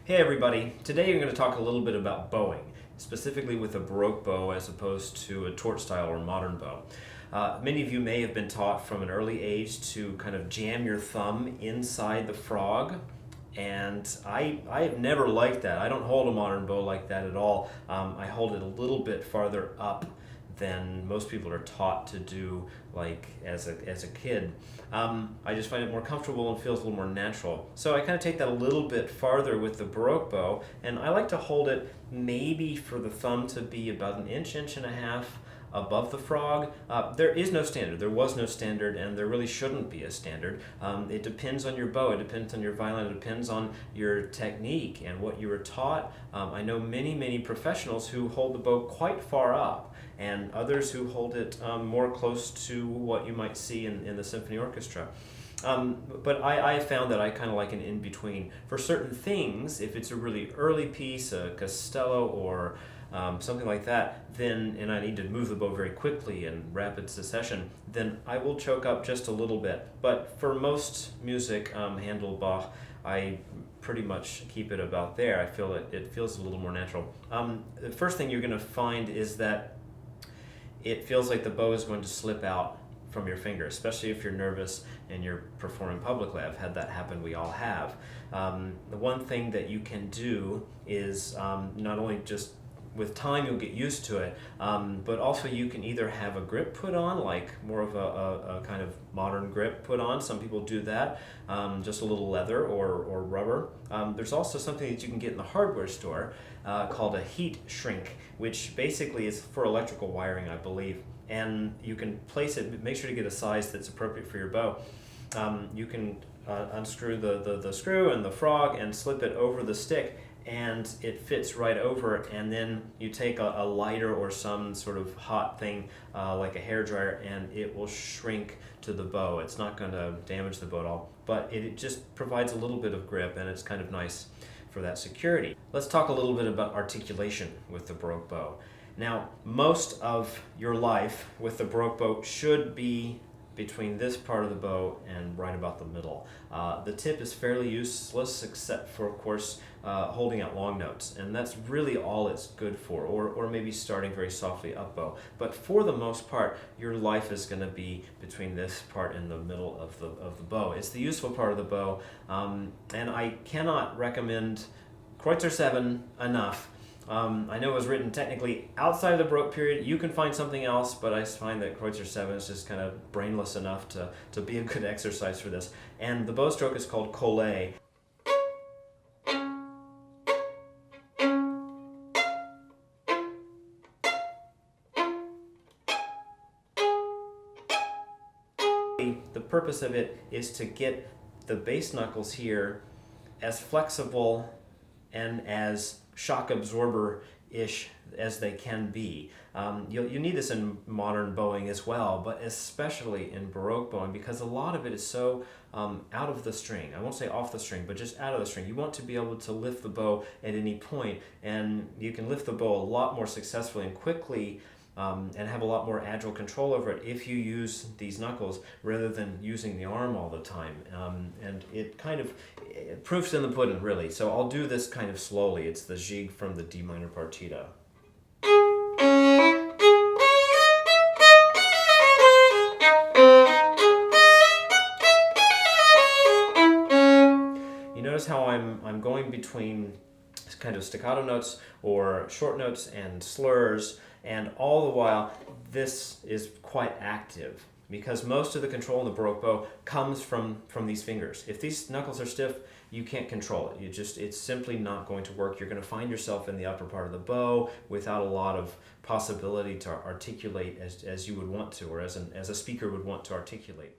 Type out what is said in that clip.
Hey everybody, today I'm going to talk a little bit about bowing, specifically with a baroque bow as opposed to a torch style or modern bow. Many of you may have been taught from an early age to kind of jam your thumb inside the frog, and I have never liked that. I don't hold a modern bow like that at all. I hold it a little bit farther up than most people are taught to do, like as a kid. I just find it more comfortable and feels a little more natural. So I kind of take that a little bit farther with the baroque bow, and I like to hold it maybe for the thumb to be about an inch, inch and a half above the frog. There is no standard. There was no standard, and there really shouldn't be a standard. It depends on your bow, it depends on your violin, it depends on your technique and what you were taught. I know many professionals who hold the bow quite far up, and others who hold it more close to what you might see in the symphony orchestra. But I found that I kind of like an in-between. For certain things, if it's a really early piece, a castello or something like that, then, and I need to move the bow very quickly in rapid succession, then I will choke up just a little bit. But for most music, Handel, Bach, I pretty much keep it about there. I feel it feels a little more natural. The first thing you're going to find is that it feels like the bow is going to slip out from your finger, especially if you're nervous and you're performing publicly. I've had that happen, we all have. The one thing that you can do is not only just with time you'll get used to it, but also you can either have a grip put on, like more of a kind of modern grip put on. Some people do that, just a little leather or rubber. There's also something that you can get in the hardware store called a heat shrink, which basically is for electrical wiring, I believe. And you can place it, make sure to get a size that's appropriate for your bow. You can unscrew the screw and the frog and slip it over the stick, and it fits right over, and then you take a lighter or some sort of hot thing like a hairdryer, and it will shrink to the bow. It's not going to damage the bow at all, but it just provides a little bit of grip, and it's kind of nice for that security. Let's talk a little bit about articulation with the baroque bow. Now, most of your life with the baroque bow should be between this part of the bow and right about the middle. The tip is fairly useless except for, of course, holding out long notes, and that's really all it's good for, or maybe starting very softly up bow. But for the most part, your life is going to be between this part and the middle of the bow. It's the useful part of the bow, and I cannot recommend Kreutzer 7 enough. I know it was written technically outside of the Baroque period. You can find something else, but I find that Kreutzer 7 is just kind of brainless enough to be a good exercise for this. And the bow stroke is called collet. The purpose of it is to get the bass knuckles here as flexible and as shock absorber-ish as they can be. You need this in modern bowing as well, but especially in baroque bowing, because a lot of it is so out of the string. I won't say off the string, but just out of the string. You want to be able to lift the bow at any point, and you can lift the bow a lot more successfully and quickly and have a lot more agile control over it if you use these knuckles rather than using the arm all the time. And it kind of proofs in the pudding, really. So I'll do this kind of slowly. It's the jig from the D minor partita. You notice how I'm going between kind of staccato notes or short notes and slurs, and all the while this is quite active because most of the control in the baroque bow comes from these fingers. If these knuckles are stiff, you can't control it. It's simply not going to work. You're going to find yourself in the upper part of the bow without a lot of possibility to articulate as you would want to, or as a speaker would want to articulate.